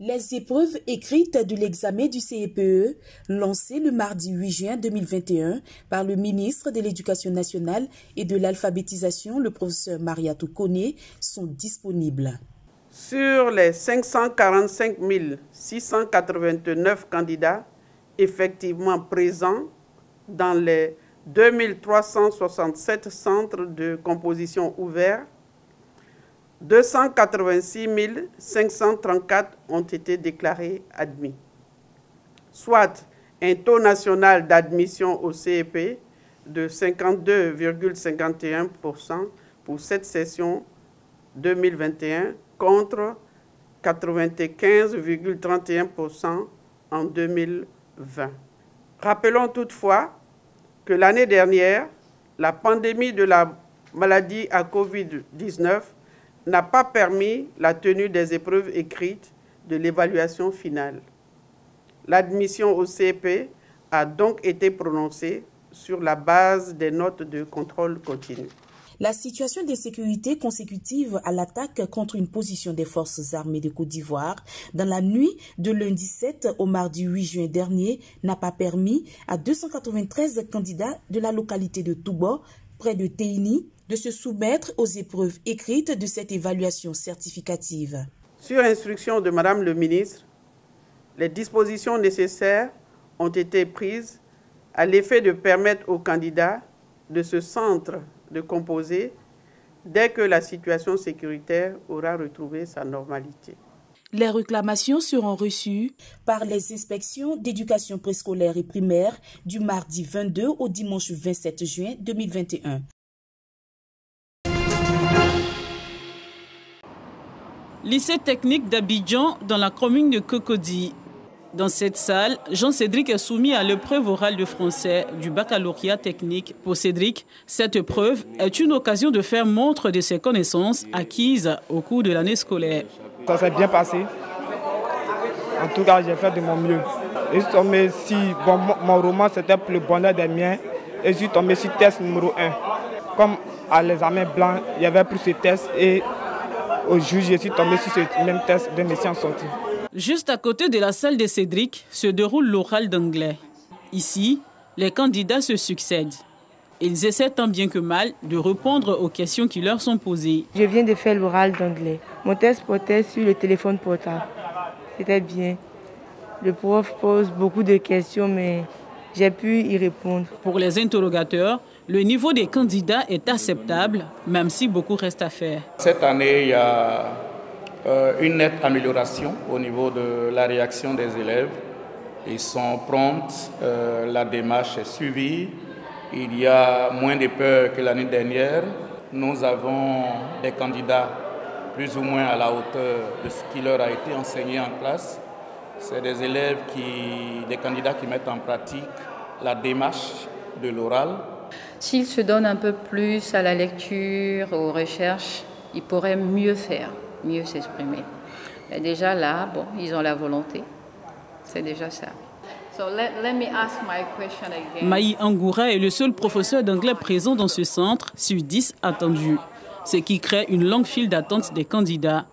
Les épreuves écrites de l'examen du CEPE, lancées le mardi 8 juin 2021 par le ministre de l'Éducation nationale et de l'alphabétisation, le professeur Mariatou Koné, sont disponibles. Sur les 545 689 candidats effectivement présents dans les 2367 centres de composition ouverts, 286 534 ont été déclarés admis, soit un taux national d'admission au CEP de 52,51% pour cette session 2021 contre 95,31% en 2020. Rappelons toutefois que l'année dernière, la pandémie de la maladie à Covid-19 n'a pas permis la tenue des épreuves écrites de l'évaluation finale. L'admission au CEP a donc été prononcée sur la base des notes de contrôle continu. La situation d'insécurité consécutive à l'attaque contre une position des forces armées de Côte d'Ivoire dans la nuit de lundi 7 au mardi 8 juin dernier n'a pas permis à 293 candidats de la localité de Touba, près de Téini, de se soumettre aux épreuves écrites de cette évaluation certificative. Sur instruction de Madame le ministre, les dispositions nécessaires ont été prises à l'effet de permettre aux candidats de ce centre de composer dès que la situation sécuritaire aura retrouvé sa normalité. Les réclamations seront reçues par les inspections d'éducation préscolaire et primaire du mardi 22 au dimanche 27 juin 2021. Lycée technique d'Abidjan dans la commune de Cocody. Dans cette salle, Jean-Cédric est soumis à l'épreuve orale de français du baccalauréat technique. Pour Cédric, cette épreuve est une occasion de faire montre de ses connaissances acquises au cours de l'année scolaire. Ça s'est bien passé. En tout cas, j'ai fait de mon mieux. Et je suis tombé mon roman, c'était pour le bonheur des miens. Et je suis tombé sur test numéro 1. Comme à l'examen blanc, il y avait plus ce test et au juge, je suis tombé sur ce même test de mes sciences sorties. Juste à côté de la salle de Cédric se déroule l'oral d'anglais. Ici, les candidats se succèdent. Ils essaient tant bien que mal de répondre aux questions qui leur sont posées. Je viens de faire l'oral d'anglais. Mon test portait sur le téléphone portable. C'était bien. Le prof pose beaucoup de questions, mais j'ai pu y répondre. Pour les interrogateurs, le niveau des candidats est acceptable, même si beaucoup reste à faire. Cette année, il y a une nette amélioration au niveau de la réaction des élèves. Ils sont prompts, la démarche est suivie. Il y a moins de peur que l'année dernière. Nous avons des candidats plus ou moins à la hauteur de ce qui leur a été enseigné en classe. C'est des élèves, des candidats qui mettent en pratique la démarche de l'oral. S'ils se donnent un peu plus à la lecture, aux recherches, ils pourraient mieux faire, mieux s'exprimer. Et déjà là, bon, ils ont la volonté. C'est déjà ça. So let me ask my question again. Maï Angoura est le seul professeur d'anglais présent dans ce centre sur 10 attendus, ce qui crée une longue file d'attente des candidats.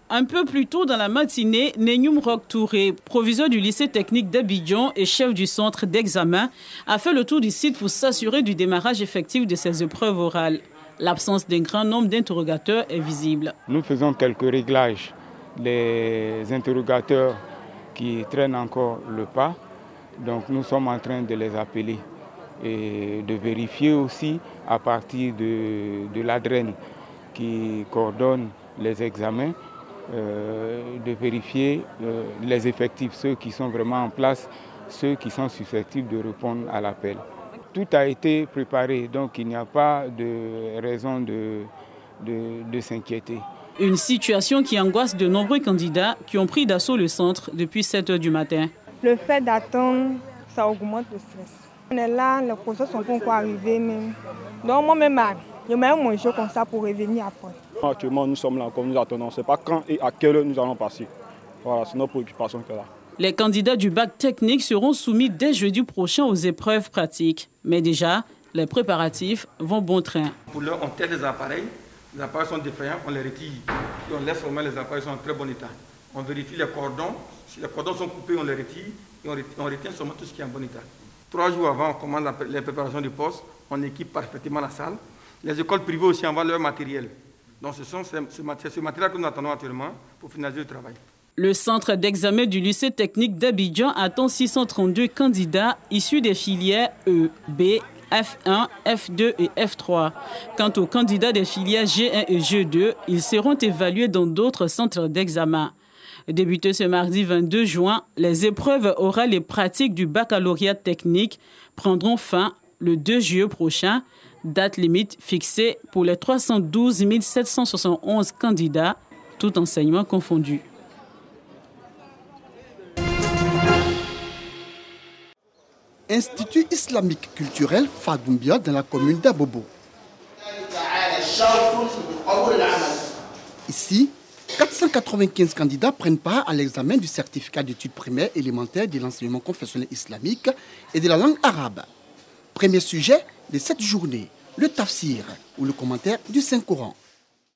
Un peu plus tôt dans la matinée, Nenyoum Rock Touré, proviseur du lycée technique d'Abidjan et chef du centre d'examen, a fait le tour du site pour s'assurer du démarrage effectif de ces épreuves orales. L'absence d'un grand nombre d'interrogateurs est visible. Nous faisons quelques réglages. Les interrogateurs qui traînent encore le pas, donc nous sommes en train de les appeler et de vérifier aussi à partir de l'ADREN qui coordonne les examens, de vérifier les effectifs, ceux qui sont vraiment en place, ceux qui sont susceptibles de répondre à l'appel. Tout a été préparé, donc il n'y a pas de raison de s'inquiéter. Une situation qui angoisse de nombreux candidats qui ont pris d'assaut le centre depuis 7 h du matin. Le fait d'attendre, ça augmente le stress. On est là, les procès sont pas encore arrivés même. Donc moi-même, je mets mon jeu comme ça pour revenir après. Actuellement, nous sommes là comme nous attendons. On ne sait pas quand et à quelle heure nous allons passer. Voilà, c'est notre préoccupation qui est là. Les candidats du bac technique seront soumis dès jeudi prochain aux épreuves pratiques. Mais déjà, les préparatifs vont bon train. Pour l'heure, on teste les appareils sont défaillants, on les retire. et on laisse vraiment les appareils sont en très bon état. On vérifie les cordons. Si les cordons sont coupés, on les retire et on retient seulement tout ce qui est en bon état. 3 jours avant, on commence les préparations du poste. On équipe parfaitement la salle. Les écoles privées aussi envoient leur matériel. Donc c'est ce matériel que nous attendons actuellement pour finaliser le travail. Le centre d'examen du lycée technique d'Abidjan attend 632 candidats issus des filières E, B, F1, F2 et F3. Quant aux candidats des filières G1 et G2, ils seront évalués dans d'autres centres d'examen. Débuté ce mardi 22 juin, les épreuves orales et pratiques du baccalauréat technique prendront fin le 2 juillet prochain, date limite fixée pour les 312 771 candidats, tout enseignement confondu. Institut islamique culturel Fadoumbia dans la commune d'Abobo. Ici, 495 candidats prennent part à l'examen du certificat d'études primaires élémentaires de l'enseignement confessionnel islamique et de la langue arabe. Premier sujet de cette journée, le tafsir ou le commentaire du Saint-Coran.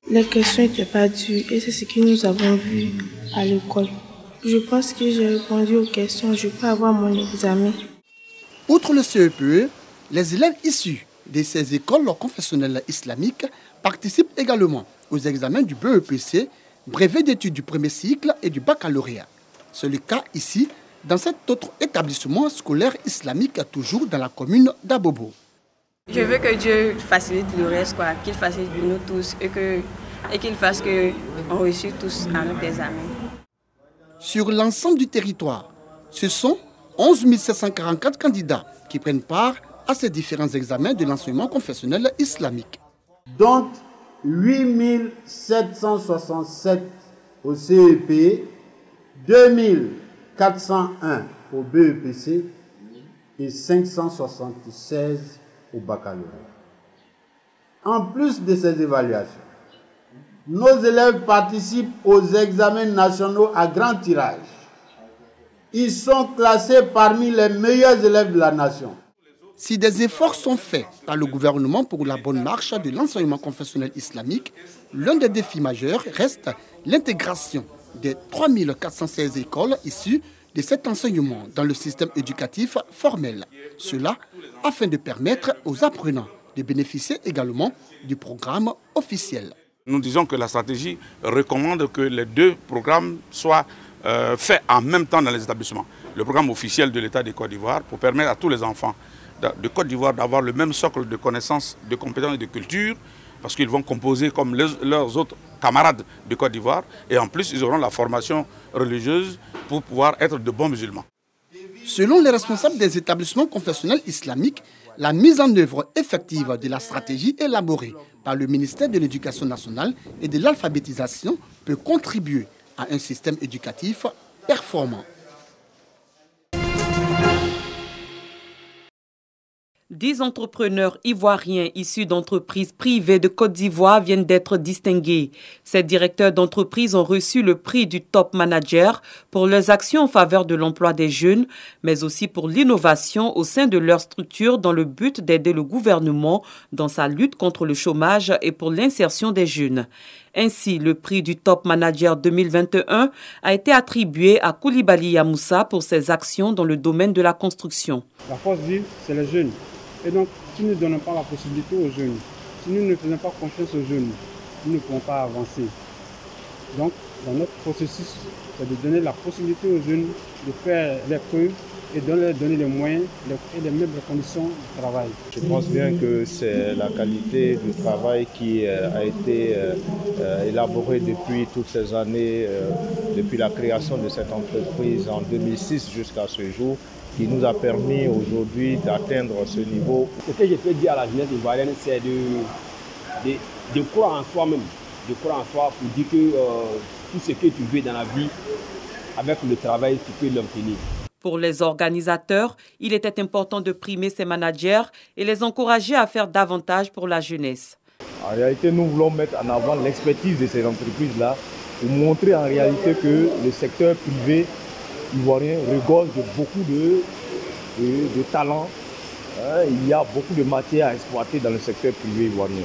Les questions n'étaient pas dures et c'est ce que nous avons vu à l'école. Je pense que j'ai répondu aux questions, je peux avoir mon examen. Outre le CEPE, les élèves issus de ces écoles confessionnelles islamiques participent également aux examens du BEPC, brevet d'études du premier cycle et du baccalauréat. C'est le cas ici, dans cet autre établissement scolaire islamique, toujours dans la commune d'Abobo. Je veux que Dieu facilite le reste, qu'il facilite pour nous tous et qu'il fasse qu'on réussisse tous à notre examen. Sur l'ensemble du territoire, ce sont 11 744 candidats qui prennent part à ces différents examens de l'enseignement confessionnel islamique. Dont 8 767 au CEP, 2 401 au BEPC et 576 au baccalauréat. En plus de ces évaluations, nos élèves participent aux examens nationaux à grand tirage. Ils sont classés parmi les meilleurs élèves de la nation. Si des efforts sont faits par le gouvernement pour la bonne marche de l'enseignement confessionnel islamique, l'un des défis majeurs reste l'intégration des 3416 écoles issues de cet enseignement dans le système éducatif formel. Cela afin de permettre aux apprenants de bénéficier également du programme officiel. Nous disons que la stratégie recommande que les deux programmes soient faits en même temps dans les établissements. Le programme officiel de l'État de Côte d'Ivoire pour permettre à tous les enfants de Côte d'Ivoire d'avoir le même socle de connaissances, de compétences et de culture, parce qu'ils vont composer comme leurs autres camarades de Côte d'Ivoire, et en plus ils auront la formation religieuse pour pouvoir être de bons musulmans. Selon les responsables des établissements confessionnels islamiques, la mise en œuvre effective de la stratégie élaborée par le ministère de l'Éducation nationale et de l'alphabétisation peut contribuer à un système éducatif performant. 10 entrepreneurs ivoiriens issus d'entreprises privées de Côte d'Ivoire viennent d'être distingués. Ces directeurs d'entreprises ont reçu le prix du Top Manager pour leurs actions en faveur de l'emploi des jeunes, mais aussi pour l'innovation au sein de leur structure dans le but d'aider le gouvernement dans sa lutte contre le chômage et pour l'insertion des jeunes. Ainsi, le prix du Top Manager 2021 a été attribué à Koulibaly Yamoussa pour ses actions dans le domaine de la construction. La force vive, c'est les jeunes. Et donc, si nous ne donnons pas la possibilité aux jeunes, si nous ne faisons pas confiance aux jeunes, nous ne pouvons pas avancer. Donc, dans notre processus, c'est de donner la possibilité aux jeunes de faire les preuves et de leur donner les moyens et les mêmes conditions de travail. Je pense bien que c'est la qualité du travail qui a été élaborée depuis toutes ces années, depuis la création de cette entreprise en 2006 jusqu'à ce jour, qui nous a permis aujourd'hui d'atteindre ce niveau. Ce que je peux dire à la jeunesse ivoirienne, c'est de croire en soi-même, de croire en soi pour dire que tout ce que tu veux dans la vie, avec le travail, tu peux l'obtenir. Pour les organisateurs, il était important de primer ces managers et les encourager à faire davantage pour la jeunesse. En réalité, nous voulons mettre en avant l'expertise de ces entreprises-là pour montrer en réalité que le secteur privé ivoirien regorge de beaucoup de talents. Il y a beaucoup de matière à exploiter dans le secteur privé ivoirien.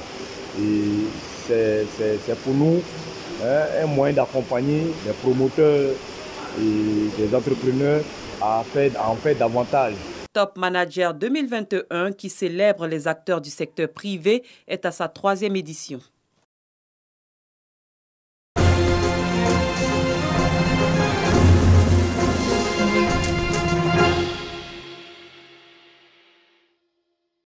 Et c'est pour nous un moyen d'accompagner les promoteurs et les entrepreneurs à en faire davantage. Top Manager 2021 qui célèbre les acteurs du secteur privé est à sa 3e édition.